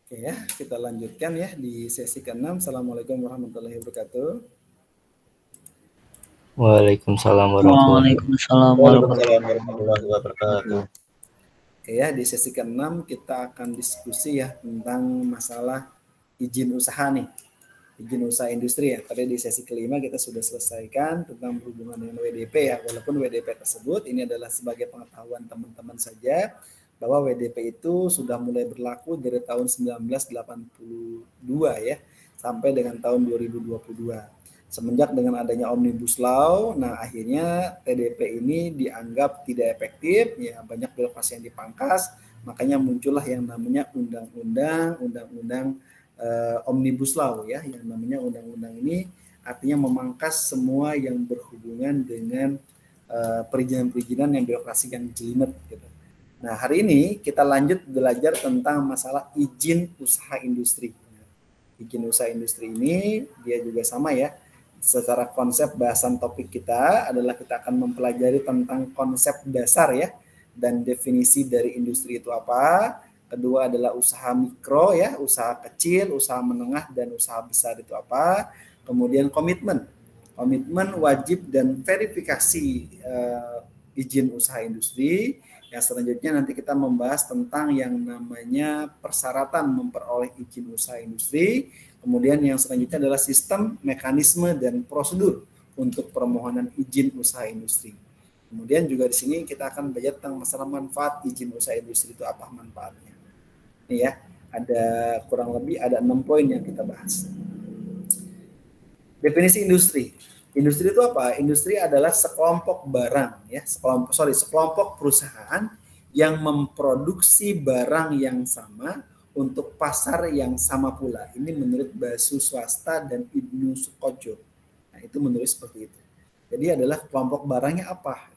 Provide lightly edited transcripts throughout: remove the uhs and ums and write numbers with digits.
Oke ya, kita lanjutkan ya di sesi ke-6. Assalamualaikum warahmatullahi wabarakatuh. Waalaikumsalam warahmatullahi wabarakatuh. Oke ya, di sesi ke-6 kita akan diskusi ya tentang masalah izin usaha nih. Izin usaha industri ya. Tadi di sesi ke-5 kita sudah selesaikan tentang berhubungan dengan WDP ya. Walaupun WDP tersebut ini adalah sebagai pengetahuan teman-teman saja, bahwa WDP itu sudah mulai berlaku dari tahun 1982 ya sampai dengan tahun 2022. Semenjak dengan adanya Omnibus Law, nah akhirnya TDP ini dianggap tidak efektif, ya banyak birokrasi yang dipangkas, makanya muncullah yang namanya undang-undang Omnibus Law ya, yang namanya undang-undang ini artinya memangkas semua yang berhubungan dengan perizinan-perizinan yang birokrasi yang jelimet gitu. Nah, hari ini kita lanjut belajar tentang masalah izin usaha industri. Izin usaha industri ini dia juga sama ya. Secara konsep bahasan topik kita adalah kita akan mempelajari tentang konsep dasar ya dan definisi dari industri itu apa. Kedua adalah usaha mikro ya, usaha kecil, usaha menengah dan usaha besar itu apa. Kemudian komitmen wajib dan verifikasi izin usaha industri. Yang selanjutnya nanti kita membahas tentang yang namanya persyaratan memperoleh izin usaha industri. Kemudian yang selanjutnya adalah sistem, mekanisme, dan prosedur untuk permohonan izin usaha industri. Kemudian juga di sini kita akan belajar tentang masalah manfaat izin usaha industri itu apa manfaatnya. Ini ya, ada kurang lebih ada 6 poin yang kita bahas. Definisi industri. Industri itu apa? Industri adalah sekelompok barang ya, sekelompok perusahaan yang memproduksi barang yang sama untuk pasar yang sama pula. Ini menurut Basu Swasta dan Ibnu Sukojo. Nah, itu menurut seperti itu. Jadi adalah kelompok barangnya apa?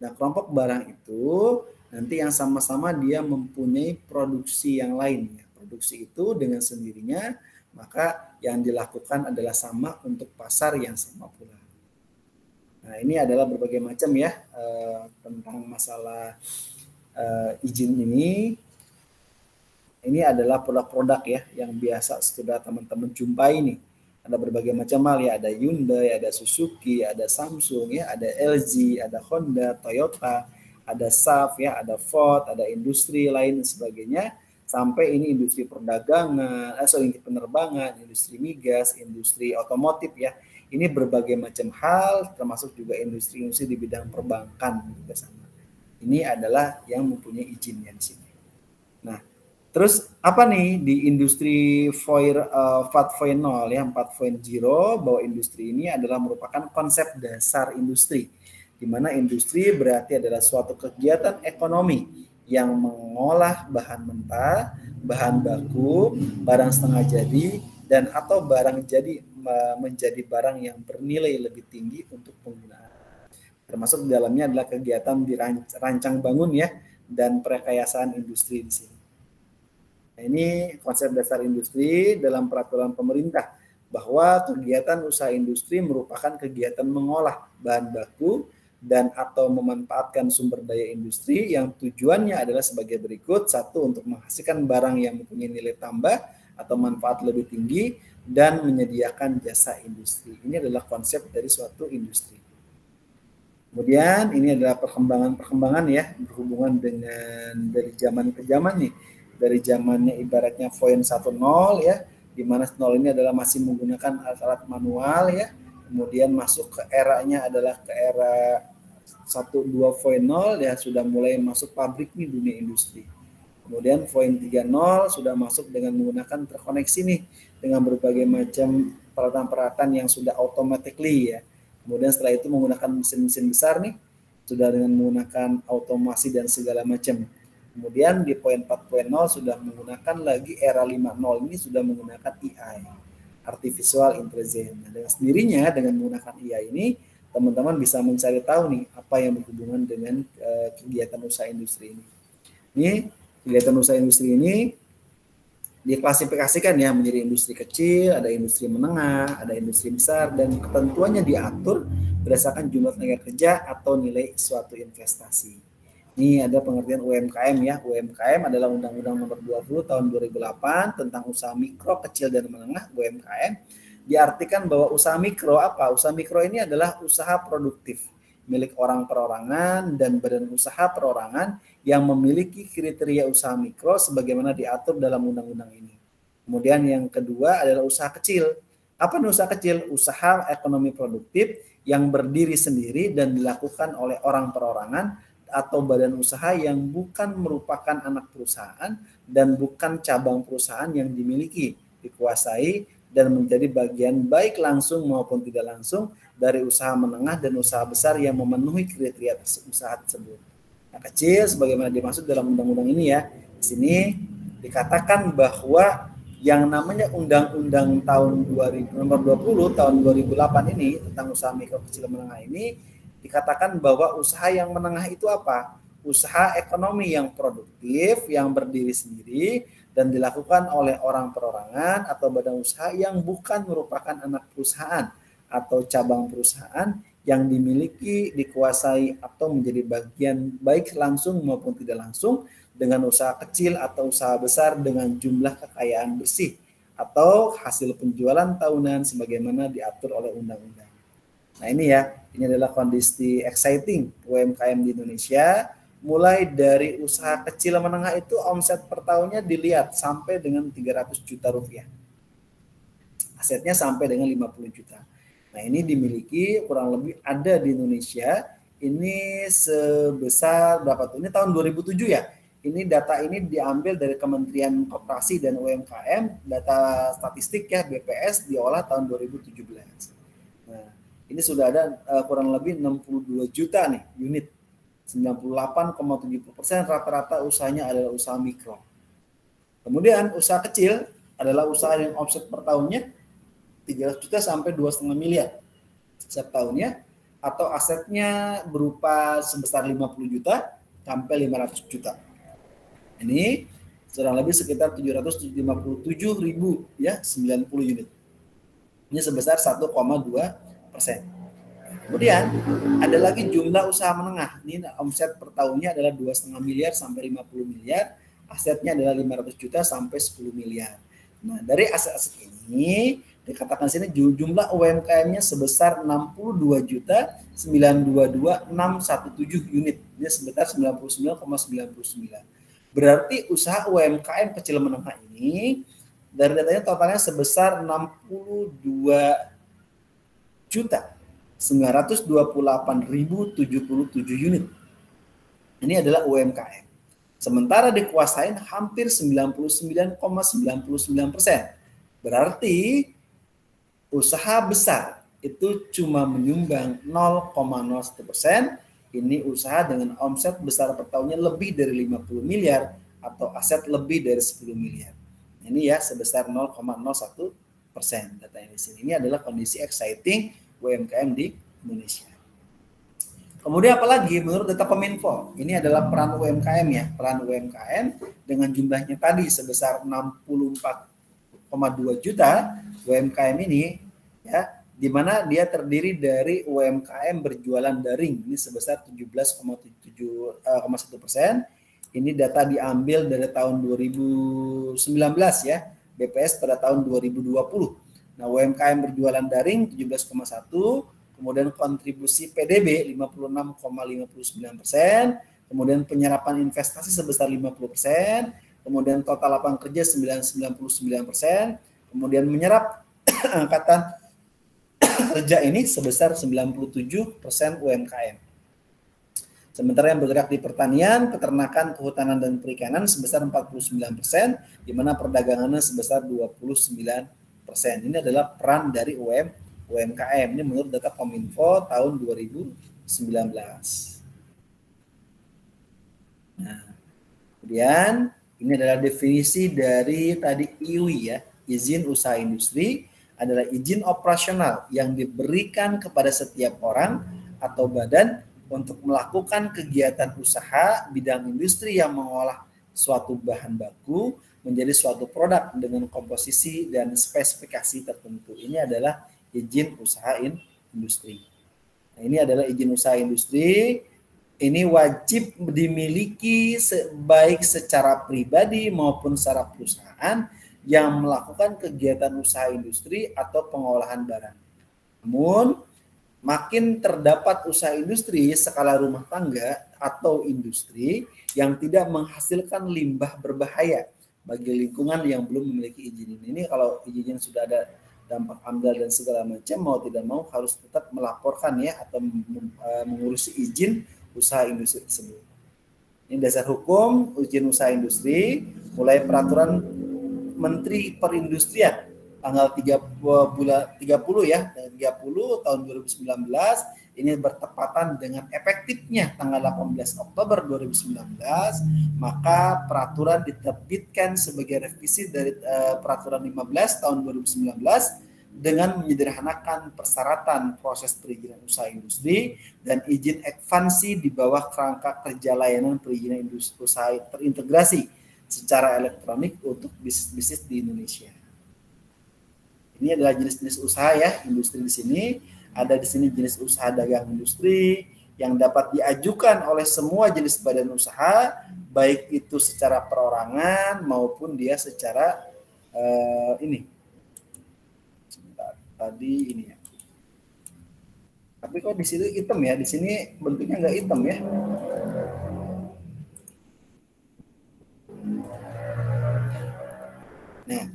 Nah, kelompok barang itu nanti yang sama-sama dia mempunyai produksi yang lain. Produksi itu dengan sendirinya maka yang dilakukan adalah sama untuk pasar yang sama pula. Nah, ini adalah berbagai macam ya tentang masalah izin ini. Ini adalah produk-produk ya yang biasa sudah teman-teman jumpai nih. Ada berbagai macam hal ya, ada Hyundai, ada Suzuki, ada Samsung ya, ada LG, ada Honda, Toyota, ada SAF ya, ada Ford, ada industri lain dan sebagainya. Sampai ini industri perdagangan, penerbangan, industri migas, industri otomotif ya. Ini berbagai macam hal, termasuk juga industri-industri di bidang perbankan juga sama. Ini adalah yang mempunyai izinnya di sini. Nah, terus apa nih di industri 4.0 ya 4.0 bahwa industri ini adalah merupakan konsep dasar industri, di mana industri berarti adalah suatu kegiatan ekonomi yang mengolah bahan mentah, bahan baku, barang setengah jadi, dan atau barang jadi menjadi barang yang bernilai lebih tinggi untuk penggunaan. Termasuk di dalamnya adalah kegiatan dirancang bangun ya dan perekayasaan industri di sini. Nah, ini konsep dasar industri dalam peraturan pemerintah bahwa kegiatan usaha industri merupakan kegiatan mengolah bahan baku dan atau memanfaatkan sumber daya industri yang tujuannya adalah sebagai berikut. Satu, untuk menghasilkan barang yang mempunyai nilai tambah atau manfaat lebih tinggi dan menyediakan jasa industri. Ini adalah konsep dari suatu industri. Kemudian ini adalah perkembangan ya berhubungan dengan dari zaman ke zaman nih. Dari zamannya ibaratnya poin 1.0 ya, di mana 0 ini adalah masih menggunakan alat-alat manual ya. Kemudian masuk ke eranya adalah ke era 1.2.0 ya, sudah mulai masuk pabrik nih dunia industri. Kemudian poin 3.0 sudah masuk dengan menggunakan terkoneksi nih dengan berbagai macam peralatan-peralatan yang sudah automatically ya. Kemudian setelah itu menggunakan mesin-mesin besar nih, sudah dengan menggunakan otomasi dan segala macam. Kemudian di poin 4.0 sudah menggunakan lagi era 5.0 ini sudah menggunakan AI, Artificial Intelligence. Nah, dengan sendirinya dengan menggunakan AI ini, teman-teman bisa mencari tahu nih apa yang berhubungan dengan kegiatan usaha industri ini. Ini kegiatan usaha industri ini diklasifikasikan ya menjadi industri kecil, ada industri menengah, ada industri besar, dan ketentuannya diatur berdasarkan jumlah tenaga kerja atau nilai suatu investasi. Ini ada pengertian UMKM ya. UMKM adalah Undang-Undang Nomor 20 Tahun 2008 tentang usaha mikro, kecil dan menengah UMKM. Diartikan bahwa usaha mikro apa? Usaha mikro ini adalah usaha produktif milik orang perorangan dan badan usaha perorangan yang memiliki kriteria usaha mikro sebagaimana diatur dalam undang-undang ini. Kemudian yang kedua adalah usaha kecil. Apa nih usaha kecil? Usaha ekonomi produktif yang berdiri sendiri dan dilakukan oleh orang perorangan atau badan usaha yang bukan merupakan anak perusahaan dan bukan cabang perusahaan yang dimiliki, dikuasai, dan menjadi bagian baik langsung maupun tidak langsung dari usaha menengah dan usaha besar yang memenuhi kriteria usaha tersebut. Nah, kecil sebagaimana dimaksud dalam undang-undang ini ya. Di sini dikatakan bahwa yang namanya Undang-Undang tahun 2000 nomor 20 tahun 2008 ini tentang usaha mikro kecil menengah ini dikatakan bahwa usaha yang menengah itu apa? Usaha ekonomi yang produktif, yang berdiri sendiri, dan dilakukan oleh orang perorangan atau badan usaha yang bukan merupakan anak perusahaan atau cabang perusahaan yang dimiliki, dikuasai, atau menjadi bagian baik langsung maupun tidak langsung dengan usaha kecil atau usaha besar dengan jumlah kekayaan bersih atau hasil penjualan tahunan sebagaimana diatur oleh undang-undang. Nah ini ya, ini adalah kondisi exciting UMKM di Indonesia. Mulai dari usaha kecil menengah itu omset per tahunnya dilihat sampai dengan 300 juta rupiah. Asetnya sampai dengan 50 juta. Nah ini dimiliki kurang lebih ada di Indonesia. Ini sebesar berapa tuh? Ini tahun 2007 ya. Ini data ini diambil dari Kementerian Koperasi dan UMKM. Data statistik ya BPS diolah tahun 2017. Nah ini sudah ada kurang lebih 62 juta nih unit. 98,70% rata-rata usahanya adalah usaha mikro. Kemudian usaha kecil adalah usaha yang omset per tahunnya 300 juta sampai 2,5 miliar setiap tahunnya, atau asetnya berupa sebesar 50 juta sampai 500 juta. Ini kurang lebih sekitar 757 ribu ya 90 unit. Ini sebesar 1,2%. Kemudian ada lagi jumlah usaha menengah. Ini omset per tahunnya adalah 2,5 miliar sampai 50 miliar. Asetnya adalah 500 juta sampai 10 miliar. Nah, dari aset-aset ini dikatakan sini jumlah UMKM-nya sebesar 62 juta 922.617 unit. Ini sebesar 99,99. Berarti usaha UMKM kecil menengah ini dari datanya totalnya sebesar 62 juta 928.077 unit. Ini adalah UMKM. Sementara dikuasain hampir 99,99%. Berarti usaha besar itu cuma menyumbang 0,01%. Ini usaha dengan omset besar per tahunnya lebih dari 50 miliar atau aset lebih dari 10 miliar. Ini ya sebesar 0,01%. Data ini di sini. Ini adalah kondisi exciting UMKM di Indonesia. Kemudian apalagi menurut data Kominfo, ini adalah peran UMKM ya, peran UMKM dengan jumlahnya tadi sebesar 64,2 juta UMKM ini ya, di mana dia terdiri dari UMKM berjualan daring ini sebesar 17,1%. Ini data diambil dari tahun 2019 ya, BPS pada tahun 2020. Nah, UMKM berjualan daring 17,1, kemudian kontribusi PDB 56,59%, kemudian penyerapan investasi sebesar 50%, kemudian total lapangan kerja 99%, kemudian menyerap angkatan kerja ini sebesar 97% UMKM. Sementara yang bergerak di pertanian, peternakan, kehutanan, dan perikanan sebesar 49%, di mana perdagangannya sebesar 29%. Ini adalah peran dari UMKM. Ini menurut data Kominfo tahun 2019. Nah, kemudian ini adalah definisi dari tadi IUI ya, izin usaha industri adalah izin operasional yang diberikan kepada setiap orang atau badan untuk melakukan kegiatan usaha bidang industri yang mengolah suatu bahan baku menjadi suatu produk dengan komposisi dan spesifikasi tertentu. Ini adalah izin usaha industri. Nah, ini adalah izin usaha industri. ini wajib dimiliki baik secara pribadi maupun secara perusahaan yang melakukan kegiatan usaha industri atau pengolahan barang. Namun, makin terdapat usaha industri skala rumah tangga atau industri yang tidak menghasilkan limbah berbahaya bagi lingkungan yang belum memiliki izin. Ini kalau izinnya sudah ada dampak amdal dan segala macam, mau tidak mau harus tetap melaporkan ya atau mengurusi izin usaha industri tersebut. Ini dasar hukum izin usaha industri mulai peraturan Menteri Perindustrian tanggal 30 ya, 30 tahun 2019 ini bertepatan dengan efektifnya tanggal 18 Oktober 2019, maka peraturan diterbitkan sebagai revisi dari peraturan 15 tahun 2019 dengan menyederhanakan persyaratan proses perizinan usaha industri dan izin ekspansi di bawah kerangka kerja layanan perizinan industri usaha terintegrasi secara elektronik untuk bisnis-bisnis di Indonesia. Ini adalah jenis-jenis usaha ya, industri di sini. Ada di sini jenis usaha dagang industri yang dapat diajukan oleh semua jenis badan usaha, baik itu secara perorangan maupun dia secara ini. Tadi ini ya. Tapi kok di sini hitam ya? Di sini bentuknya nggak hitam ya. Nah,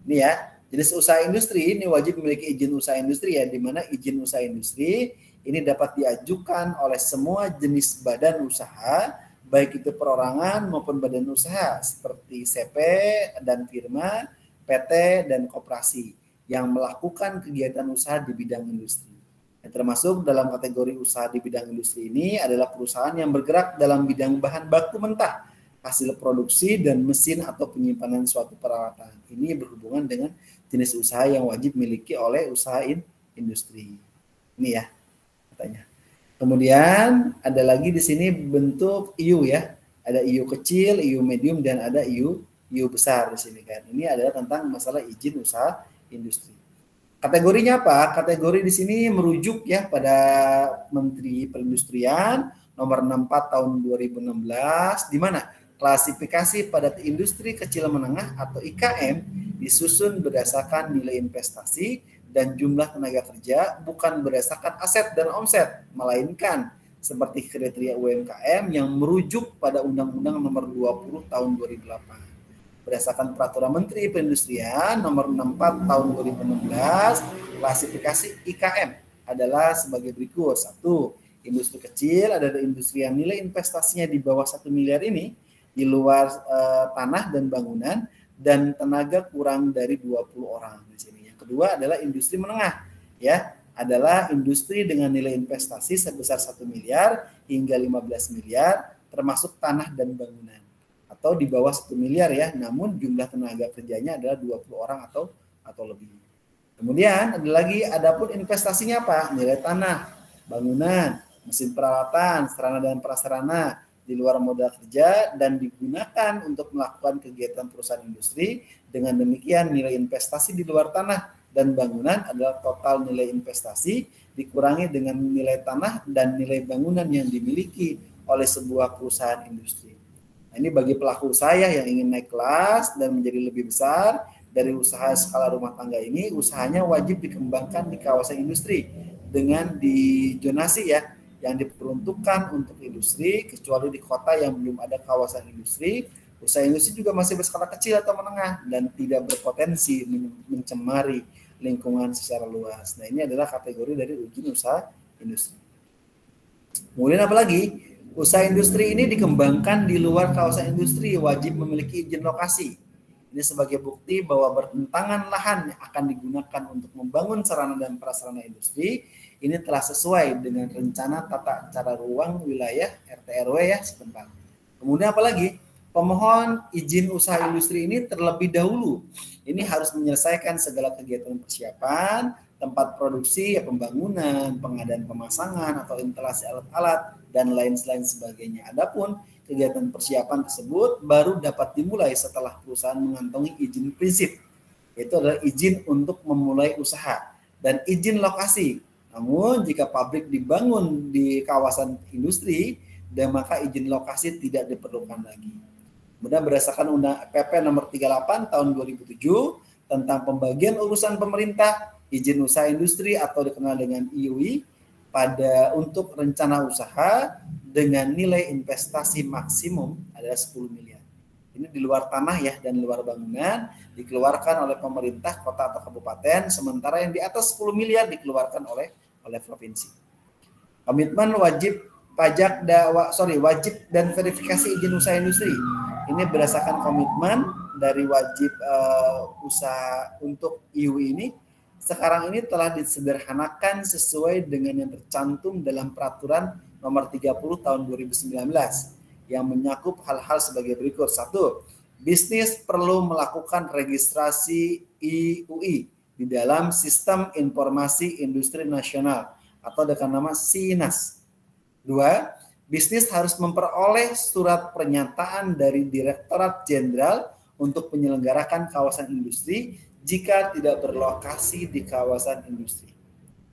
ini ya. Jenis usaha industri ini wajib memiliki izin usaha industri ya, di mana izin usaha industri ini dapat diajukan oleh semua jenis badan usaha, baik itu perorangan maupun badan usaha seperti CP dan firma, PT dan koperasi yang melakukan kegiatan usaha di bidang industri. Termasuk dalam kategori usaha di bidang industri ini adalah perusahaan yang bergerak dalam bidang bahan baku mentah, hasil produksi dan mesin atau penyimpanan suatu peralatan. Ini berhubungan dengan jenis usaha yang wajib dimiliki oleh usaha industri. Ini ya katanya. Kemudian ada lagi di sini bentuk IU ya. Ada IU kecil, IU medium dan ada IU besar di sini kan. Ini adalah tentang masalah izin usaha industri. Kategorinya apa? Kategori di sini merujuk ya pada Menteri Perindustrian nomor 64 tahun 2016 di mana klasifikasi pada industri kecil menengah atau IKM disusun berdasarkan nilai investasi dan jumlah tenaga kerja, bukan berdasarkan aset dan omset, melainkan seperti kriteria UMKM yang merujuk pada Undang-Undang nomor 20 tahun 2008. Berdasarkan Peraturan Menteri Perindustrian nomor 64 tahun 2016, klasifikasi IKM adalah sebagai berikut. 1. Industri kecil adalah industri yang nilai investasinya di bawah 1 miliar ini, di luar tanah dan bangunan dan tenaga kurang dari 20 orang di sini. Yang kedua adalah industri menengah ya, adalah industri dengan nilai investasi sebesar 1 miliar hingga 15 miliar termasuk tanah dan bangunan, atau di bawah 1 miliar ya, namun jumlah tenaga kerjanya adalah 20 orang atau lebih. Kemudian ada lagi, adapun investasinya apa? Nilai tanah, bangunan, mesin peralatan, sarana dan prasarana di luar modal kerja dan digunakan untuk melakukan kegiatan perusahaan industri. Dengan demikian nilai investasi di luar tanah dan bangunan adalah total nilai investasi dikurangi dengan nilai tanah dan nilai bangunan yang dimiliki oleh sebuah perusahaan industri. Nah, ini bagi pelaku usaha yang ingin naik kelas dan menjadi lebih besar dari usaha skala rumah tangga ini, usahanya wajib dikembangkan di kawasan industri dengan dijonasi ya, yang diperuntukkan untuk industri, kecuali di kota yang belum ada kawasan industri. Usaha industri juga masih berskala kecil atau menengah dan tidak berpotensi mencemari lingkungan secara luas. Nah, ini adalah kategori dari izin usaha industri. Kemudian apa lagi? Usaha industri ini dikembangkan di luar kawasan industri, wajib memiliki izin lokasi. Ini sebagai bukti bahwa bertentangan lahan yang akan digunakan untuk membangun sarana dan prasarana industri ini telah sesuai dengan rencana tata cara ruang wilayah RT/RW ya setempat. Kemudian apalagi? Pemohon izin usaha industri ini terlebih dahulu ini harus menyelesaikan segala kegiatan persiapan, tempat produksi, ya, pembangunan, pengadaan pemasangan atau instalasi alat-alat dan lain-lain sebagainya. Adapun kegiatan persiapan tersebut baru dapat dimulai setelah perusahaan mengantongi izin prinsip, yaitu adalah izin untuk memulai usaha dan izin lokasi. Namun jika pabrik dibangun di kawasan industri dan maka izin lokasi tidak diperlukan lagi. Kemudian berdasarkan Undang PP nomor 38 tahun 2007 tentang pembagian urusan pemerintah, izin usaha industri atau dikenal dengan IUI untuk rencana usaha dengan nilai investasi maksimum adalah 10 miliar. Ini di luar tanah ya dan luar bangunan dikeluarkan oleh pemerintah kota atau kabupaten, sementara yang di atas 10 miliar dikeluarkan oleh provinsi. Komitmen wajib wajib dan verifikasi izin usaha industri. Ini berdasarkan komitmen dari wajib usaha untuk IUI ini. Sekarang ini telah disederhanakan sesuai dengan yang tercantum dalam peraturan nomor 30 tahun 2019 yang menyakup hal-hal sebagai berikut. 1. Bisnis perlu melakukan registrasi IUI di dalam Sistem Informasi Industri Nasional atau dengan nama SINAS. 2. Bisnis harus memperoleh surat pernyataan dari Direktorat Jenderal untuk menyelenggarakan kawasan industri jika tidak berlokasi di kawasan industri.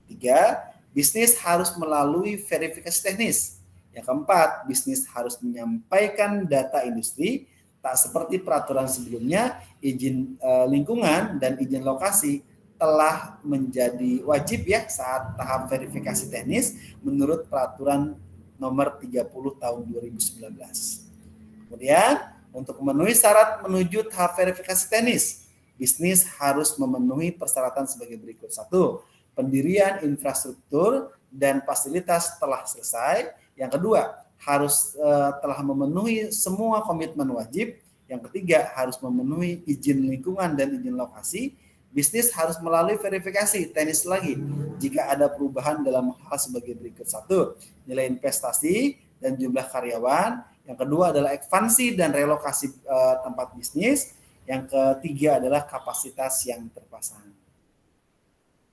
3. Bisnis harus melalui verifikasi teknis. Yang keempat, bisnis harus menyampaikan data industri, tak seperti peraturan sebelumnya, izin lingkungan dan izin lokasi telah menjadi wajib ya saat tahap verifikasi teknis menurut peraturan nomor 30 tahun 2019. Kemudian, untuk memenuhi syarat menuju tahap verifikasi teknis, bisnis harus memenuhi persyaratan sebagai berikut. 1. Pendirian infrastruktur dan fasilitas telah selesai. Yang kedua, harus telah memenuhi semua komitmen wajib. Yang ketiga, harus memenuhi izin lingkungan dan izin lokasi. Bisnis harus melalui verifikasi teknis lagi jika ada perubahan dalam hal sebagai berikut. 1. Nilai investasi dan jumlah karyawan. Yang kedua adalah ekspansi dan relokasi tempat bisnis. Yang ketiga adalah kapasitas yang terpasang.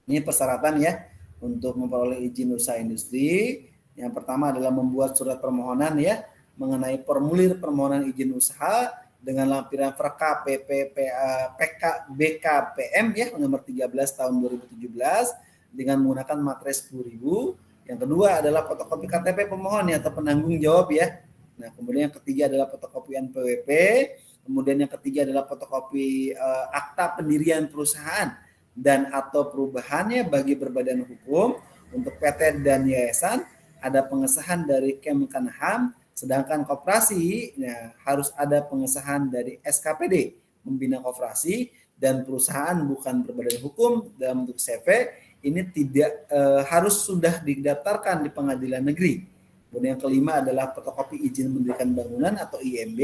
Ini persyaratan ya untuk memperoleh izin usaha industri. Yang pertama adalah membuat surat permohonan ya mengenai formulir permohonan izin usaha dengan lampiran VRK BKPM ya nomor 13 tahun 2017 dengan menggunakan materai 10.000. Yang kedua adalah fotokopi KTP pemohon ya atau penanggung jawab ya. Nah, kemudian yang ketiga adalah fotokopi NPWP. Kemudian yang ketiga adalah fotokopi akta pendirian perusahaan dan atau perubahannya bagi berbadan hukum. Untuk PT dan yayasan ada pengesahan dari Kemenkumham, sedangkan koperasi harus ada pengesahan dari SKPD membina koperasi dan perusahaan bukan berbadan hukum dalam bentuk CV ini tidak harus sudah didaftarkan di pengadilan negeri. Kemudian yang kelima adalah fotokopi izin mendirikan bangunan atau IMB.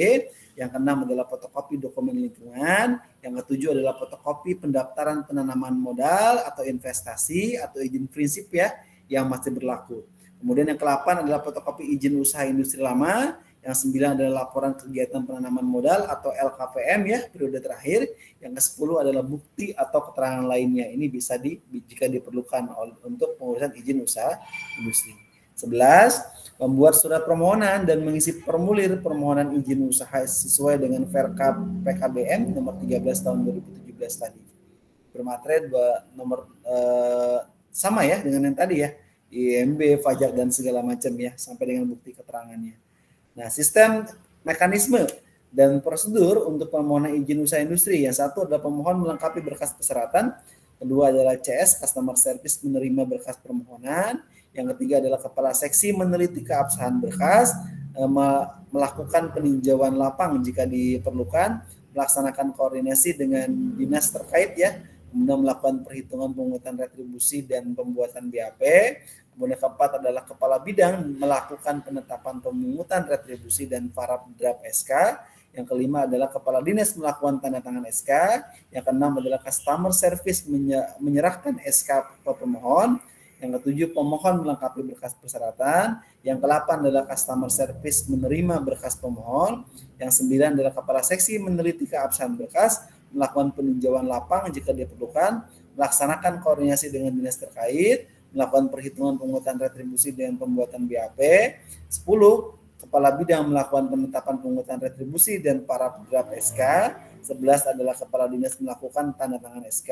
Yang keenam adalah fotokopi dokumen lingkungan. Yang ketujuh adalah fotokopi pendaftaran penanaman modal atau investasi atau izin prinsip ya yang masih berlaku. Kemudian yang ke-8 adalah fotokopi izin usaha industri lama. Yang 9 adalah laporan kegiatan penanaman modal atau LKPM ya periode terakhir. Yang ke-10 adalah bukti atau keterangan lainnya. Ini bisa jika diperlukan untuk pengurusan izin usaha industri. 11. Membuat surat permohonan dan mengisi formulir permohonan izin usaha sesuai dengan VRK PKBM nomor 13 tahun 2017 tadi. Bermaterai nomor sama ya dengan yang tadi ya. IMB, pajak dan segala macam ya sampai dengan bukti keterangannya. Nah, sistem mekanisme dan prosedur untuk permohonan izin usaha industri. Yang satu adalah pemohon melengkapi berkas persyaratan. Kedua adalah CS, Customer Service menerima berkas permohonan. Yang ketiga adalah kepala seksi meneliti keabsahan berkas, melakukan peninjauan lapang jika diperlukan, melaksanakan koordinasi dengan dinas terkait ya, kemudian melakukan perhitungan pemungutan retribusi dan pembuatan BAP. Kemudian keempat adalah kepala bidang melakukan penetapan pemungutan retribusi dan para draft SK. Yang kelima adalah kepala dinas melakukan tanda tangan SK. Yang keenam adalah customer service menyerahkan SK ke pemohon. Yang ketujuh pemohon melengkapi berkas persyaratan. Yang ke-8 adalah customer service menerima berkas pemohon. Yang 9 adalah kepala seksi meneliti keabsahan berkas, melakukan peninjauan lapang jika diperlukan, melaksanakan koordinasi dengan dinas terkait, melakukan perhitungan pemungutan retribusi dengan pembuatan BAP. 10. Kepala bidang melakukan penetapan pemungutan retribusi dan para draft SK. 11 adalah kepala dinas melakukan tanda tangan SK.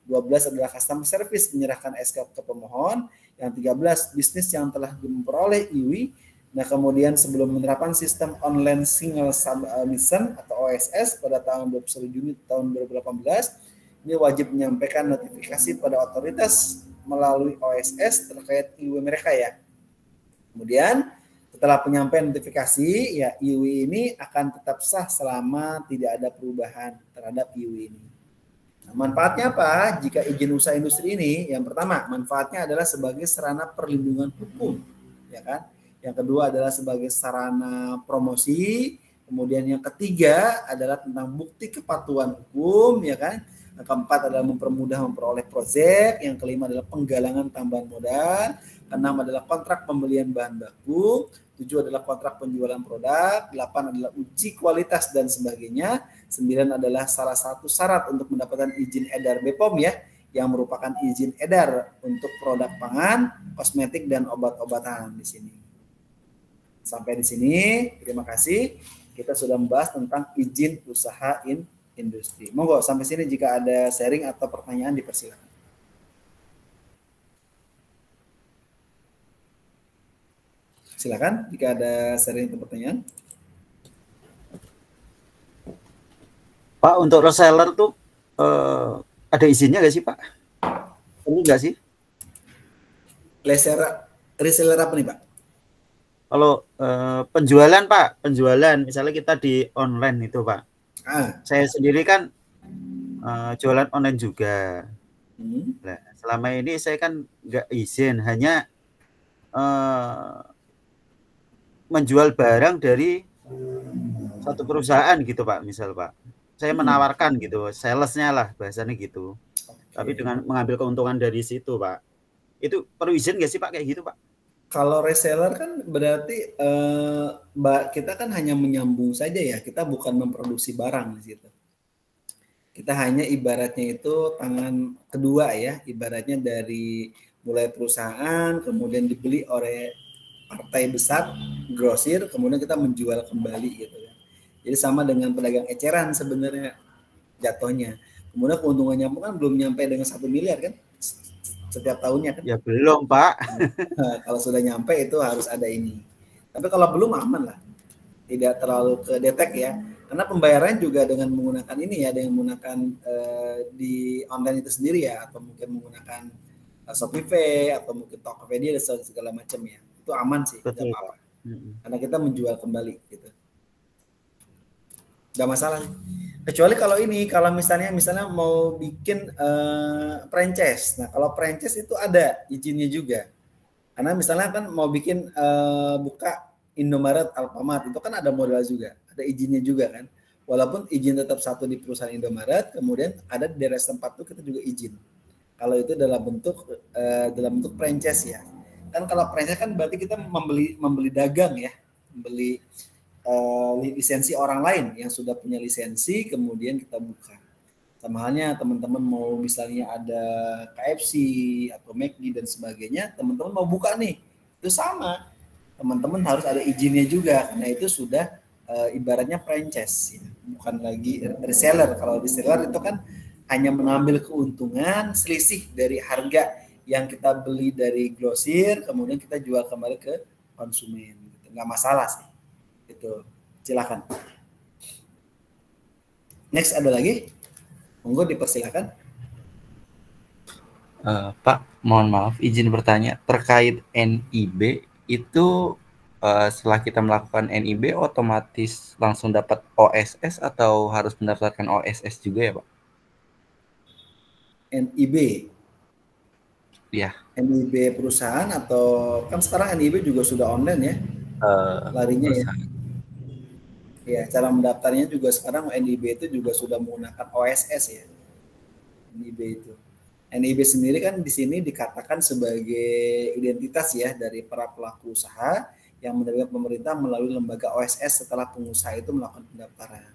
12 adalah customer service menyerahkan SK ke pemohon. Yang 13 bisnis yang telah memperoleh IUI Nah, kemudian sebelum menerapkan sistem online single submission atau OSS pada tanggal 21 Juni tahun 2018, ini wajib menyampaikan notifikasi pada otoritas melalui OSS terkait IW mereka ya. Kemudian setelah penyampaian notifikasi, ya IW ini akan tetap sah selama tidak ada perubahan terhadap IW ini. Nah, manfaatnya apa? Jika izin usaha industri ini, yang pertama, manfaatnya adalah sebagai sarana perlindungan hukum, ya kan? Yang kedua adalah sebagai sarana promosi. Kemudian yang ketiga adalah tentang bukti kepatuhan hukum, ya kan? Yang keempat adalah mempermudah memperoleh proyek. Yang kelima adalah penggalangan tambahan modal. Keenam adalah kontrak pembelian bahan baku. 7 adalah kontrak penjualan produk. 8 adalah uji kualitas dan sebagainya. 9 adalah salah satu syarat untuk mendapatkan izin edar BPOM ya, yang merupakan izin edar untuk produk pangan, kosmetik, dan obat-obatan di sini. Sampai di sini, terima kasih. Kita sudah membahas tentang izin usaha industri. Monggo sampai sini jika ada sharing atau pertanyaan dipersilakan. Silakan jika ada sharing atau pertanyaan. Pak, untuk reseller tuh ada izinnya nggak sih Pak? Perlu nggak sih? Reseller apa nih Pak? Kalau penjualan Pak, penjualan misalnya kita di online itu Pak. Saya sendiri kan jualan online juga. Nah, selama ini saya kan nggak izin, hanya menjual barang dari satu perusahaan gitu Pak, misal Pak. Saya menawarkan gitu, salesnya lah bahasanya gitu. Tapi dengan mengambil keuntungan dari situ Pak. Itu perlu izin nggak sih Pak kayak gitu Pak? Kalau reseller kan berarti kita kan hanya menyambung saja ya, kita bukan memproduksi barang di situ. Kita hanya ibaratnya itu tangan kedua ya, ibaratnya dari mulai perusahaan kemudian dibeli oleh partai besar, grosir, kemudian kita menjual kembali gitu ya. Jadi sama dengan pedagang eceran sebenarnya jatuhnya. Kemudian keuntungannya kan belum nyampe dengan 1 miliar kan? Setiap tahunnya kan? Ya belum Pak. Nah, kalau sudah nyampe itu harus ada ini. Tapi kalau belum aman lah, tidak terlalu ke detek ya. Karena pembayaran juga dengan menggunakan ini ya, dengan menggunakan di online itu sendiri ya, atau mungkin menggunakan Shopee atau mungkin Tokopedia dan segala macam ya. Itu aman sih, tidak apa-apa. Karena kita menjual kembali gitu. Gak masalah. Kecuali kalau ini, kalau misalnya mau bikin franchise. Nah, kalau franchise itu ada izinnya juga. Karena misalnya kan mau bikin buka Indomaret, Alfamart, itu kan ada modal juga, ada izinnya juga kan. Walaupun izin tetap satu di perusahaan Indomaret, kemudian ada di daerah tempat itu kita juga izin. Kalau itu dalam bentuk franchise ya. Kan kalau franchise kan berarti kita membeli dagang ya, membeli lisensi orang lain yang sudah punya lisensi, kemudian kita buka. Sama halnya teman-teman mau misalnya ada KFC atau McD dan sebagainya, teman-teman mau buka nih, itu sama. Teman-teman harus ada izinnya juga, karena itu sudah ibaratnya franchise, ya. Bukan lagi reseller. Kalau reseller itu kan hanya mengambil keuntungan selisih dari harga yang kita beli dari grosir, kemudian kita jual kembali ke konsumen. Gitu. Nggak masalah sih. Itu silakan. Next ada lagi? Monggo dipersilakan. Pak, mohon maaf izin bertanya terkait NIB itu setelah kita melakukan NIB otomatis langsung dapat OSS atau harus mendaftarkan OSS juga ya Pak? NIB? Ya. NIB perusahaan atau kan sekarang NIB juga sudah online ya? Larinya perusahaan. Ya, cara mendaftarnya juga sekarang NIB itu juga sudah menggunakan OSS ya. NIB itu. NIB sendiri kan di sini dikatakan sebagai identitas ya dari para pelaku usaha yang menerima pemerintah melalui lembaga OSS setelah pengusaha itu melakukan pendaftaran.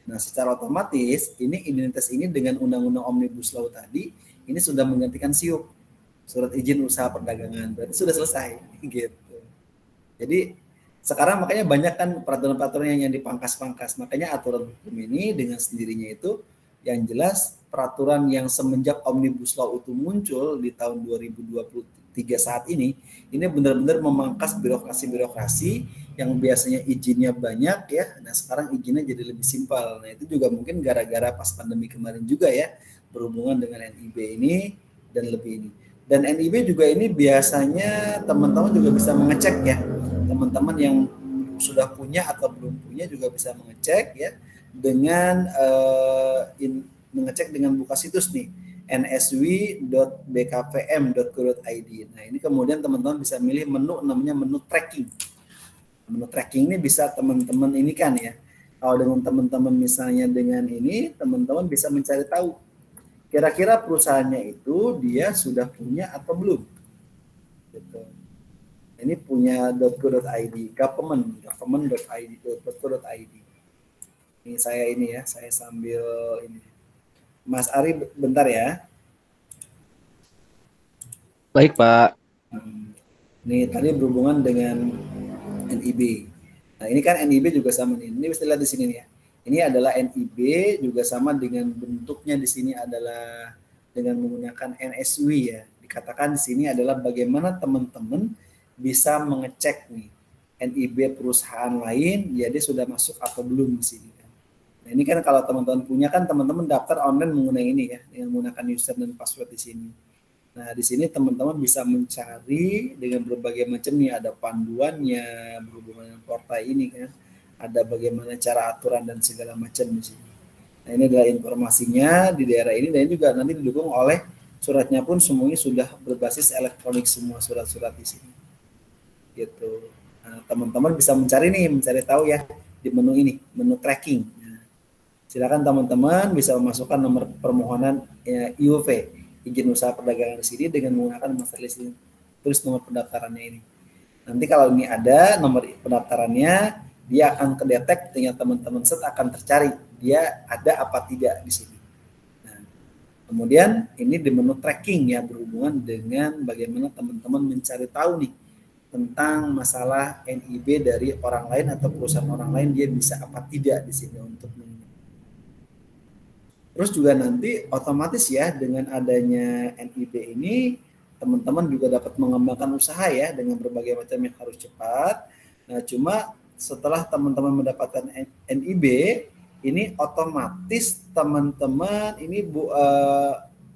Nah, secara otomatis ini identitas ini dengan Undang-Undang Omnibus Law tadi ini sudah menggantikan SIUP, surat izin usaha perdagangan, berarti sudah selesai gitu. Jadi sekarang makanya banyak kan peraturan-peraturan yang dipangkas-pangkas. Makanya aturan hukum ini dengan sendirinya itu yang jelas peraturan yang semenjak Omnibus Law itu muncul di tahun 2023 ketiga saat ini benar-benar memangkas birokrasi yang biasanya izinnya banyak ya. Nah sekarang izinnya jadi lebih simpel. Nah itu juga mungkin gara-gara pas pandemi kemarin juga ya, berhubungan dengan NIB ini dan lebih ini. Dan NIB juga ini biasanya teman-teman juga bisa mengecek ya, teman-teman yang sudah punya atau belum punya juga bisa mengecek ya dengan mengecek dengan buka situs nih nsw.bkpm.go.id. Nah ini kemudian teman-teman bisa milih menu namanya menu tracking. Menu tracking ini bisa teman-teman ini kan ya. Kalau dengan teman-teman misalnya dengan ini teman-teman bisa mencari tahu kira-kira perusahaannya itu dia sudah punya atau belum. Gitu. Ini punya .go.id, government.id. Ini saya sambil ini. Mas Ari bentar ya. Baik Pak. Ini tadi berhubungan dengan NIB. Nah ini kan NIB juga sama nih. Ini bisa lihat di sini nih ya. Ini adalah NIB juga sama dengan bentuknya di sini adalah dengan menggunakan NSW ya. Dikatakan di sini adalah bagaimana teman-teman bisa mengecek nih NIB perusahaan lain, ya dia sudah masuk atau belum di sini kan. Nah ini kan kalau teman-teman punya kan teman-teman daftar online menggunakan ini ya, dengan menggunakan user dan password di sini. Nah di sini teman-teman bisa mencari dengan berbagai macam nih, ada panduannya berhubungan dengan portal ini kan. Ada bagaimana cara aturan dan segala macam di sini. Nah ini adalah informasinya di daerah ini dan juga nanti didukung oleh suratnya pun semuanya sudah berbasis elektronik semua surat-surat di sini. Gitu. Nah, teman-teman bisa mencari tahu ya di menu ini, menu tracking. Nah, silakan teman-teman bisa memasukkan nomor permohonan IUV, izin usaha perdagangan di sini dengan menggunakan master list tulis nomor pendaftarannya ini. Nanti kalau ini ada nomor pendaftarannya, dia akan kedetek, tinggal teman-teman akan tercari dia ada apa tidak di sini. Nah, kemudian ini di menu tracking ya, berhubungan dengan bagaimana teman-teman mencari tahu nih tentang masalah NIB dari orang lain atau perusahaan orang lain, dia bisa apa tidak di sini untuk ini. Terus juga nanti otomatis ya dengan adanya NIB ini teman-teman juga dapat mengembangkan usaha ya dengan berbagai macam yang harus cepat. Nah, cuma setelah teman-teman mendapatkan NIB, ini otomatis teman-teman ini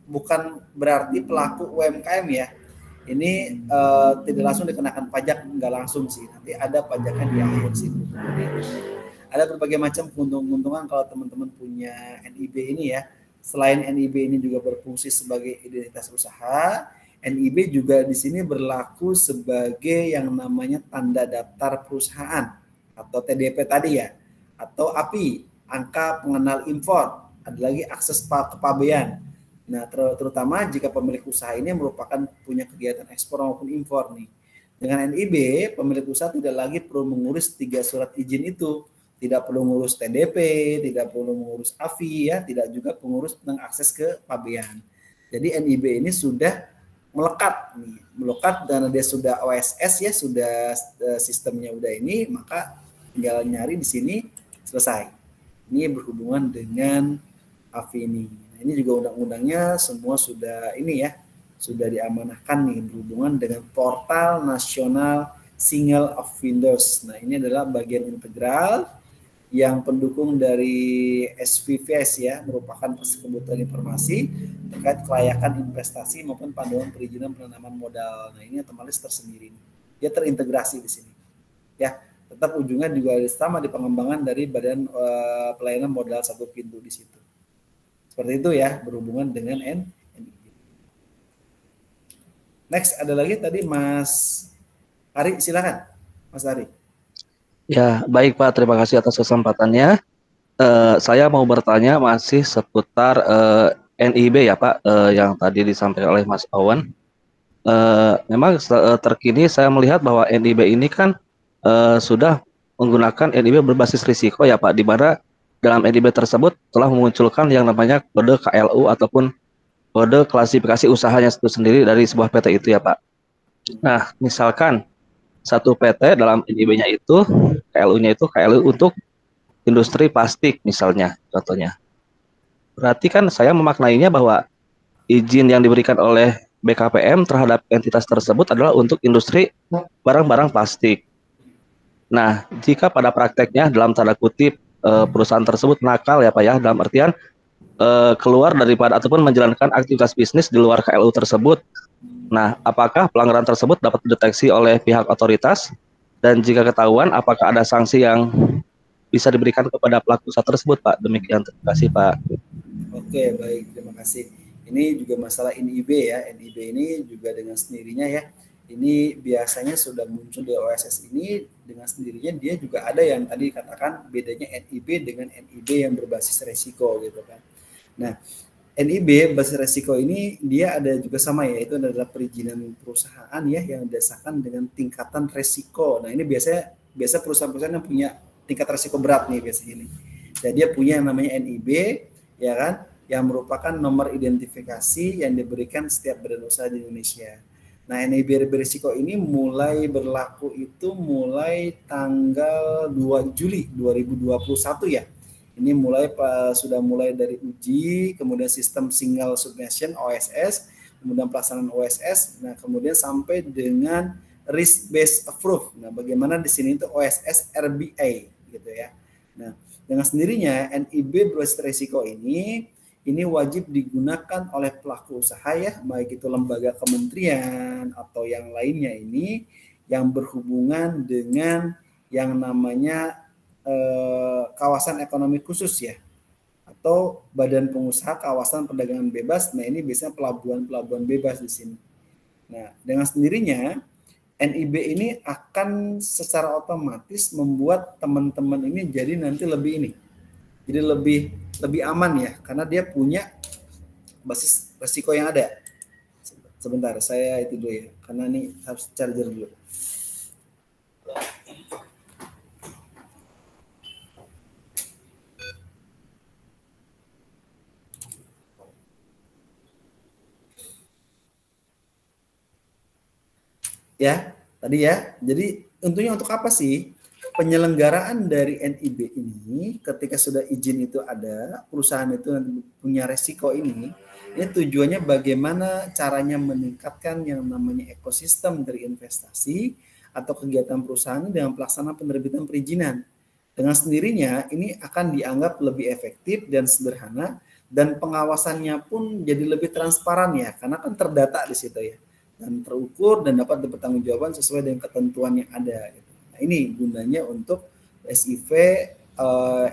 bukan berarti pelaku UMKM ya. Ini tidak langsung dikenakan pajak, nggak langsung sih. Nanti ada pajaknya di akhir sih. Ada berbagai macam keuntungan kalau teman-teman punya NIB ini ya. Selain NIB ini juga berfungsi sebagai identitas usaha, NIB juga di sini berlaku sebagai yang namanya tanda daftar perusahaan atau TDP tadi ya, atau API, angka pengenal impor, ada lagi akses kepabean. Nah, terutama jika pemilik usaha ini merupakan punya kegiatan ekspor maupun impor nih. Dengan NIB, pemilik usaha tidak lagi perlu mengurus 3 surat izin itu, tidak perlu mengurus TDP, tidak perlu mengurus AFI ya, tidak juga pengurus tentang akses ke pabean. Jadi NIB ini sudah melekat karena dia sudah OSS ya, sudah sistemnya udah ini, maka tinggal nyari di sini selesai. Ini berhubungan dengan AFI ini. Nah, ini juga undang-undangnya semua sudah ini ya, sudah diamanahkan nih berhubungan dengan portal nasional Single of Windows. Nah, ini adalah bagian integral yang pendukung dari SVVS ya, merupakan kebutuhan informasi terkait kelayakan investasi maupun panduan perizinan penanaman modal. Nah, ini otomatis tersendiri. Dia terintegrasi di sini. Ya, tetap ujungnya juga sama di pengembangan dari Badan Pelayanan Modal Satu Pintu di situ. Seperti itu ya, berhubungan dengan NIB. Next, ada lagi tadi Mas Ari, silakan Mas Ari. Ya, baik Pak, terima kasih atas kesempatannya. Saya mau bertanya masih seputar NIB ya Pak, yang tadi disampaikan oleh Mas Awan. Memang terkini saya melihat bahwa NIB ini kan sudah menggunakan NIB berbasis risiko ya Pak, di mana dalam NIB tersebut telah memunculkan yang namanya kode KLU ataupun kode klasifikasi usahanya itu sendiri dari sebuah PT itu ya Pak. Nah, misalkan satu PT dalam NIB-nya itu, KLU-nya itu KLU untuk industri plastik misalnya, contohnya. Berarti kan saya memaknainya bahwa izin yang diberikan oleh BKPM terhadap entitas tersebut adalah untuk industri barang-barang plastik. Nah, jika pada prakteknya dalam tanda kutip perusahaan tersebut nakal ya Pak ya, dalam artian keluar daripada ataupun menjalankan aktivitas bisnis di luar KLU tersebut. Nah, apakah pelanggaran tersebut dapat dideteksi oleh pihak otoritas? Dan jika ketahuan, apakah ada sanksi yang bisa diberikan kepada pelaku usaha tersebut, Pak? Demikian, terima kasih, Pak. Oke, baik, terima kasih. Ini juga masalah NIB ya. NIB ini juga dengan sendirinya ya. Ini biasanya sudah muncul di OSS ini dengan sendirinya, dia juga ada yang tadi katakan bedanya NIB dengan NIB yang berbasis resiko gitu kan. Nah, NIB basis resiko ini dia ada juga sama ya, itu adalah perizinan perusahaan ya yang didasarkan dengan tingkatan resiko. Nah, ini biasa perusahaan-perusahaan yang punya tingkat resiko berat nih biasanya ini. Dan dia punya yang namanya NIB ya kan, yang merupakan nomor identifikasi yang diberikan setiap badan usaha di Indonesia. Nah, NIB berisiko ini mulai berlaku itu mulai tanggal 2 Juli 2021 ya. Ini sudah mulai dari uji, kemudian sistem single submission OSS, kemudian pelaksanaan OSS, nah kemudian sampai dengan risk based approve. Nah, bagaimana di sini itu OSS RBA gitu ya. Nah, dengan sendirinya NIB berbasis risiko ini wajib digunakan oleh pelaku usaha ya, baik itu lembaga kementerian atau yang lainnya ini yang berhubungan dengan yang namanya kawasan ekonomi khusus ya, atau badan pengusaha kawasan perdagangan bebas. Nah, ini biasanya pelabuhan bebas di sini. Nah, dengan sendirinya NIB ini akan secara otomatis membuat teman-teman ini jadi nanti lebih lebih aman ya, karena dia punya basis resiko yang ada. Sebentar, saya itu dulu ya, karena ini harus charger dulu. Ya, tadi ya. Jadi tentunya untuk apa sih penyelenggaraan dari NIB ini? Ketika sudah izin itu ada, perusahaan itu punya resiko ini tujuannya bagaimana caranya meningkatkan yang namanya ekosistem dari investasi atau kegiatan perusahaan dengan pelaksanaan penerbitan perizinan. Dengan sendirinya ini akan dianggap lebih efektif dan sederhana, dan pengawasannya pun jadi lebih transparan ya, karena kan terdata di situ ya, dan terukur dan dapat dipertanggungjawaban sesuai dengan ketentuan yang ada. Nah, ini gunanya untuk SIV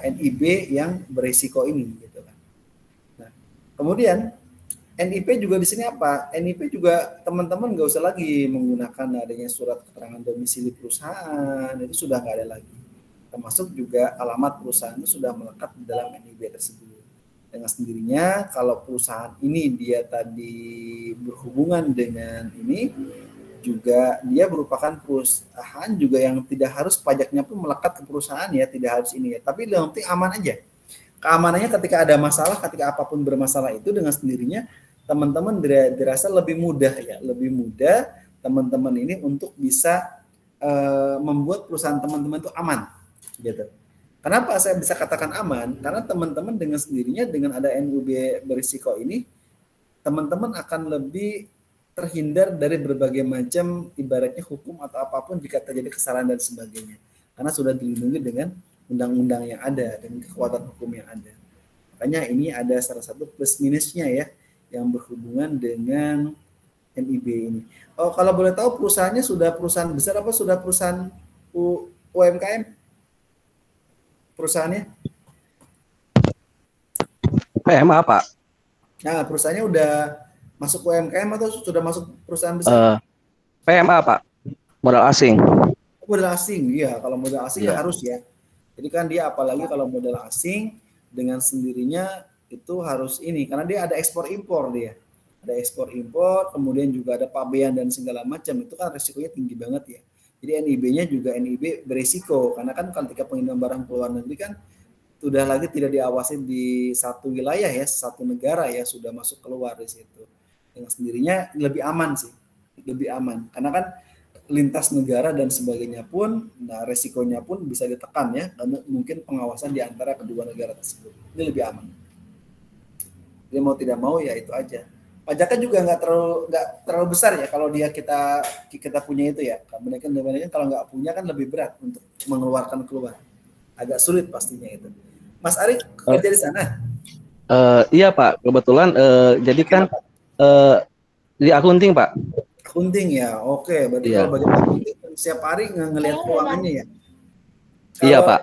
NIB yang berisiko ini gitu kan. Nah, kemudian NIP juga di sini apa? NIP juga teman-teman nggak usah lagi menggunakan adanya surat keterangan domisili perusahaan, itu sudah nggak ada lagi. Termasuk juga alamat perusahaan itu sudah melekat di dalam NIB tersebut. Dengan sendirinya kalau perusahaan ini dia tadi berhubungan dengan ini, juga dia merupakan perusahaan juga yang tidak harus pajaknya pun melekat ke perusahaan ya, tidak harus ini ya, tapi yang penting aman aja. Keamanannya ketika ada masalah, ketika apapun bermasalah itu dengan sendirinya teman-teman dirasa lebih mudah ya, lebih mudah teman-teman ini untuk bisa membuat perusahaan teman-teman itu aman gitu. Kenapa saya bisa katakan aman? Karena teman-teman dengan sendirinya dengan ada NIB berisiko ini, teman-teman akan lebih terhindar dari berbagai macam ibaratnya hukum atau apapun jika terjadi kesalahan dan sebagainya. Karena sudah dilindungi dengan undang-undang yang ada dan kekuatan hukum yang ada. Makanya ini ada salah satu plus minusnya ya yang berhubungan dengan NIB ini. Oh, kalau boleh tahu perusahaannya sudah perusahaan besar apa sudah perusahaan UMKM? Perusahaannya? PMA, Pak. Nah, perusahaannya udah masuk UMKM atau sudah masuk perusahaan besar? PMA, Pak. Modal asing. Modal asing, iya. Kalau modal asing harus ya. Jadi kan dia apalagi kalau modal asing dengan sendirinya itu harus ini, karena dia ada ekspor impor dia. Ada ekspor impor, kemudian juga ada pabean dan segala macam. Itu kan risikonya tinggi banget ya. Jadi NIB-nya juga NIB berisiko, karena kan ketika pengiriman barang ke luar negeri kan sudah lagi tidak diawasi di satu wilayah ya, satu negara ya, sudah masuk keluar di situ. Dengan sendirinya lebih aman sih, lebih aman. Karena kan lintas negara dan sebagainya pun, nah resikonya pun bisa ditekan ya, dan mungkin pengawasan di antara kedua negara tersebut. Ini lebih aman. Jadi mau tidak mau ya itu aja. pajaknya juga nggak terlalu besar ya kalau kita punya itu ya. Dibandingkan kalau nggak punya kan lebih berat untuk mengeluarkan keluar. Agak sulit pastinya itu. Mas Ari kerja di sana? Iya Pak, kebetulan jadi kan di akunting Pak. Akunting ya, oke. Berarti Iya. kalau bagian akunting setiap hari ngelihat keuangannya ya. Iya Kalau Pak.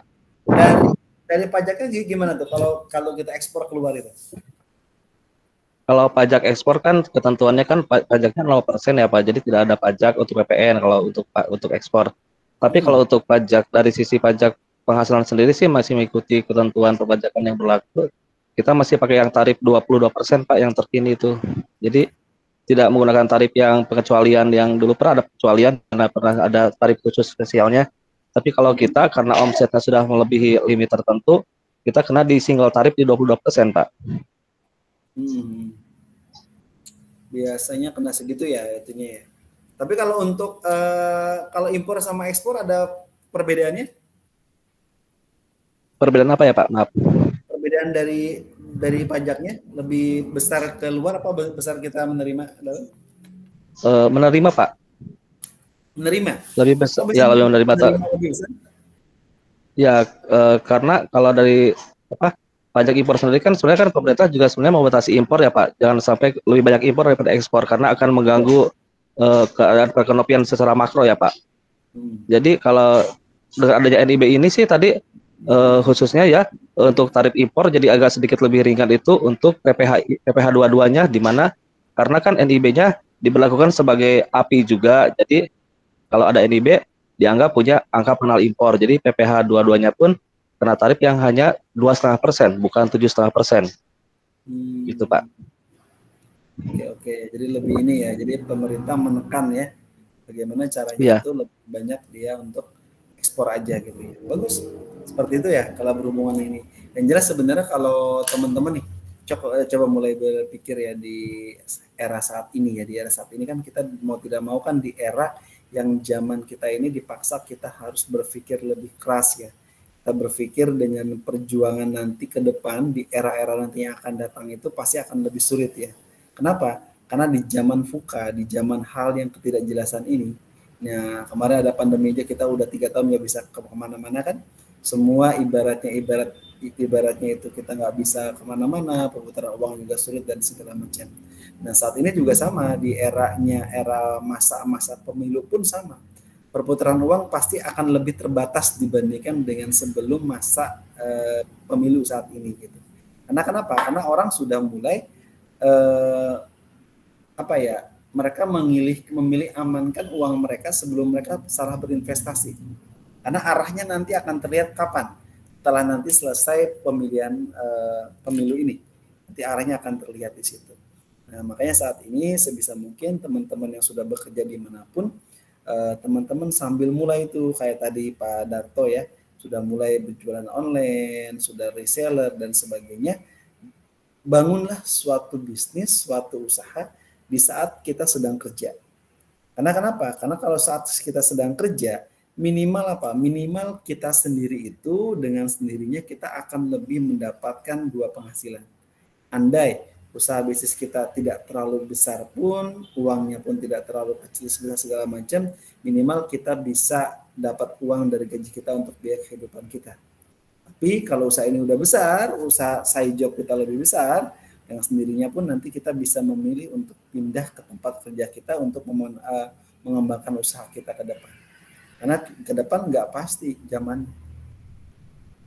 dari pajaknya gimana tuh kalau kita ekspor keluar itu? Kalau pajak ekspor kan ketentuannya kan pajaknya 0% ya Pak, jadi tidak ada pajak untuk PPN kalau untuk ekspor. Tapi kalau untuk pajak dari sisi pajak penghasilan sendiri sih masih mengikuti ketentuan perpajakan yang berlaku. Kita masih pakai yang tarif 22% Pak yang terkini itu. Jadi tidak menggunakan tarif yang pengecualian yang dulu pernah ada pengecualian karena pernah ada tarif khusus spesialnya. Tapi kalau kita karena omsetnya sudah melebihi limit tertentu, kita kena di single tarif di 22% Pak. Biasanya kena segitu ya itunya ya. Tapi kalau untuk kalau impor sama ekspor ada perbedaannya? Perbedaan apa ya Pak? Maaf. Perbedaan dari pajaknya lebih besar keluar apa besar kita menerima? Menerima Pak. Menerima? Lebih besar. Ya lebih menerima. Lebih besar? Ya karena kalau dari pajak impor sendiri kan sebenarnya kan pemerintah juga sebenarnya membatasi impor ya Pak. Jangan sampai lebih banyak impor daripada ekspor karena akan mengganggu keadaan perekonomian secara makro ya Pak. Jadi kalau dengan adanya NIB ini sih tadi khususnya ya untuk tarif impor jadi agak sedikit lebih ringan itu untuk PPh 22-nya di mana karena kan NIB-nya diberlakukan sebagai API juga. Jadi kalau ada NIB dianggap punya angka pengenal impor. Jadi PPh 22-nya pun kena tarif yang hanya 2,5%, bukan 7,5%. Gitu Pak. Oke. Jadi lebih ini ya. Jadi pemerintah menekan ya. Bagaimana caranya itu lebih banyak dia untuk ekspor aja gitu ya. Bagus. Seperti itu ya kalau berhubungan ini. Yang jelas sebenarnya kalau teman-teman nih coba mulai berpikir ya di era saat ini ya. Di era saat ini kan kita mau tidak mau kan di era yang zaman kita ini dipaksa kita harus berpikir lebih keras ya. Kita berpikir dengan perjuangan nanti ke depan di era-era nanti yang akan datang itu pasti akan lebih sulit ya. Kenapa? Karena di zaman VUCA, di zaman hal yang ketidakjelasan ini, nah kemarin ada pandemi aja kita udah 3 tahun nggak bisa kemana-mana kan, semua ibaratnya itu kita nggak bisa kemana-mana, perputaran uang juga sulit dan segala macam. Nah saat ini juga sama di era masa pemilu pun sama, perputaran uang pasti akan lebih terbatas dibandingkan dengan sebelum masa pemilu saat ini gitu. Karena kenapa? Karena orang sudah mulai mereka memilih amankan uang mereka sebelum mereka salah berinvestasi. Karena arahnya nanti akan terlihat kapan? Setelah nanti selesai pemilu ini. Nanti arahnya akan terlihat di situ. Nah, makanya saat ini sebisa mungkin teman-teman yang sudah bekerja dimanapun, teman-teman sambil mulai itu kayak tadi Pak Darto ya, sudah mulai berjualan online, sudah reseller dan sebagainya. Bangunlah suatu bisnis, suatu usaha di saat kita sedang kerja. Karena kenapa? Karena kalau saat kita sedang kerja, minimal apa? Minimal kita sendiri itu dengan sendirinya kita akan lebih mendapatkan 2 penghasilan. Andai usaha bisnis kita tidak terlalu besar pun, uangnya pun tidak terlalu kecil segala macam, minimal kita bisa dapat uang dari gaji kita untuk biaya kehidupan kita. Tapi kalau usaha ini udah besar, usaha side job kita lebih besar, yang sendirinya pun nanti kita bisa memilih untuk pindah ke tempat kerja kita untuk mengembangkan usaha kita ke depan. Karena ke depan nggak pasti zaman.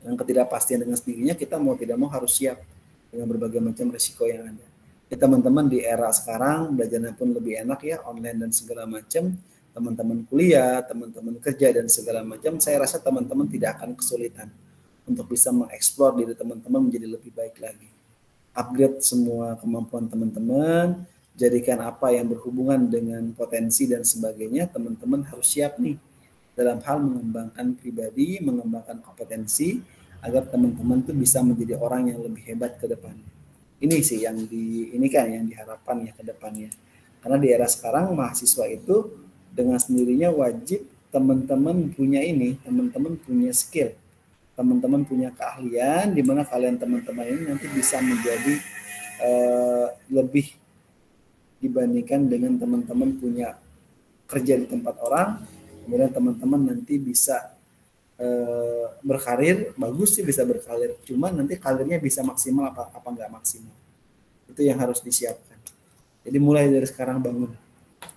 Yang ketidakpastian dengan sendirinya kita mau tidak mau harus siap dengan berbagai macam risiko yang ada. Teman-teman di era sekarang belajarnya pun lebih enak ya, online dan segala macam. Teman-teman kuliah, teman-teman kerja dan segala macam, saya rasa teman-teman tidak akan kesulitan untuk bisa mengeksplor diri teman-teman menjadi lebih baik lagi. Upgrade semua kemampuan teman-teman, jadikan apa yang berhubungan dengan potensi dan sebagainya, teman-teman harus siap nih dalam hal mengembangkan pribadi, mengembangkan kompetensi, agar teman-teman tuh bisa menjadi orang yang lebih hebat ke depannya. Ini sih yang yang diharapkan ya ke depannya. Karena di era sekarang mahasiswa itu dengan sendirinya wajib teman-teman punya teman-teman punya skill. Teman-teman punya keahlian di mana kalian teman-teman ini nanti bisa menjadi lebih dibandingkan dengan teman-teman punya kerja di tempat orang, kemudian teman-teman nanti bisa berkarir, bagus sih bisa berkarir, cuman nanti karirnya bisa maksimal apa nggak maksimal. Itu yang harus disiapkan. Jadi mulai dari sekarang bangun.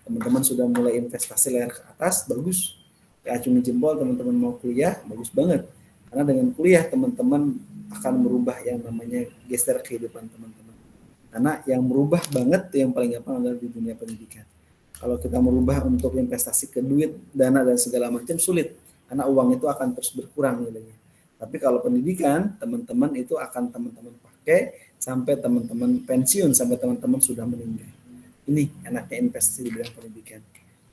Teman-teman sudah mulai investasi layar ke atas, bagus. Acungi jempol, teman-teman mau kuliah, bagus banget. Karena dengan kuliah teman-teman akan merubah yang namanya geser kehidupan teman-teman. Karena yang merubah banget yang paling gampang adalah di dunia pendidikan. Kalau kita merubah untuk investasi ke duit, dana dan segala macam sulit. Karena uang itu akan terus berkurang nilainya. Tapi kalau pendidikan, teman-teman itu akan teman-teman pakai sampai teman-teman pensiun, sampai teman-teman sudah meninggal. Ini enaknya investasi di bidang pendidikan.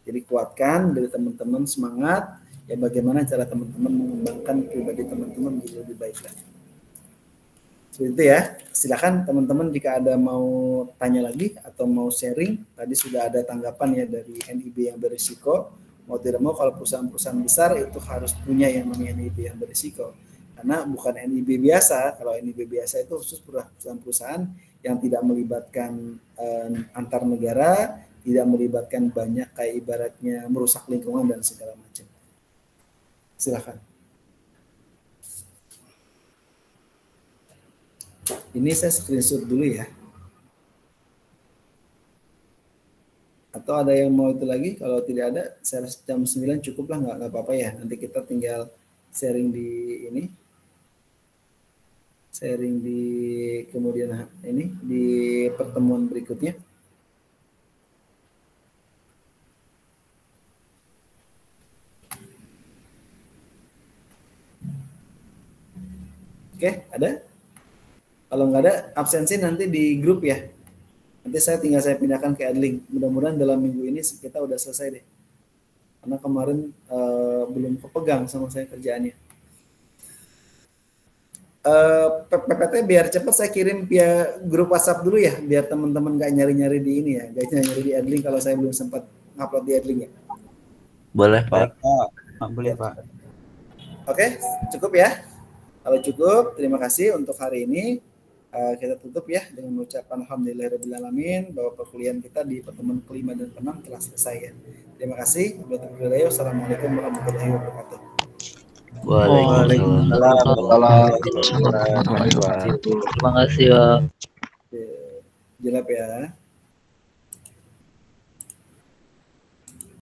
Jadi kuatkan dari teman-teman semangat, ya bagaimana cara teman-teman mengembangkan pribadi teman-teman menjadi lebih baik lagi. Seperti itu ya. Silakan teman-teman jika ada mau tanya lagi atau mau sharing. Tadi sudah ada tanggapan ya dari NIB yang berisiko. Mau tidak mau kalau perusahaan-perusahaan besar itu harus punya yang namanya NIB yang berisiko. Karena bukan NIB biasa. Kalau NIB biasa itu khusus perusahaan-perusahaan yang tidak melibatkan antar negara, tidak melibatkan banyak kayak ibaratnya merusak lingkungan dan segala macam. Silakan. Ini saya screenshot dulu ya. Atau ada yang mau itu lagi? Kalau tidak ada, saya jam 9 cukup lah, nggak apa-apa ya. Nanti kita tinggal sharing di ini. Sharing di kemudian ini di pertemuan berikutnya. Oke, ada? Kalau nggak ada, absensi nanti di grup ya. Nanti saya pindahkan ke Adlink. Mudah-mudahan dalam minggu ini kita udah selesai deh. Karena kemarin belum kepegang sama saya kerjaannya. PPT biar cepat saya kirim via grup WhatsApp dulu ya, biar teman-teman nggak nyari-nyari di ini ya, nggak nyari di Adlink kalau saya belum sempat ngupload di Adlink ya. Boleh Pak. Boleh Pak. Oke, cukup ya. Kalau cukup, terima kasih untuk hari ini. Kita tutup ya dengan mengucapkan alhamdulillahirrahmanirrahim bahwa perkuliahan kita di pertemuan kelima dan keenam telah selesai ya. Terima kasih. Wassalamualaikum warahmatullahi wabarakatuh. Waalaikumsalam. Terima kasih. Jelap ya.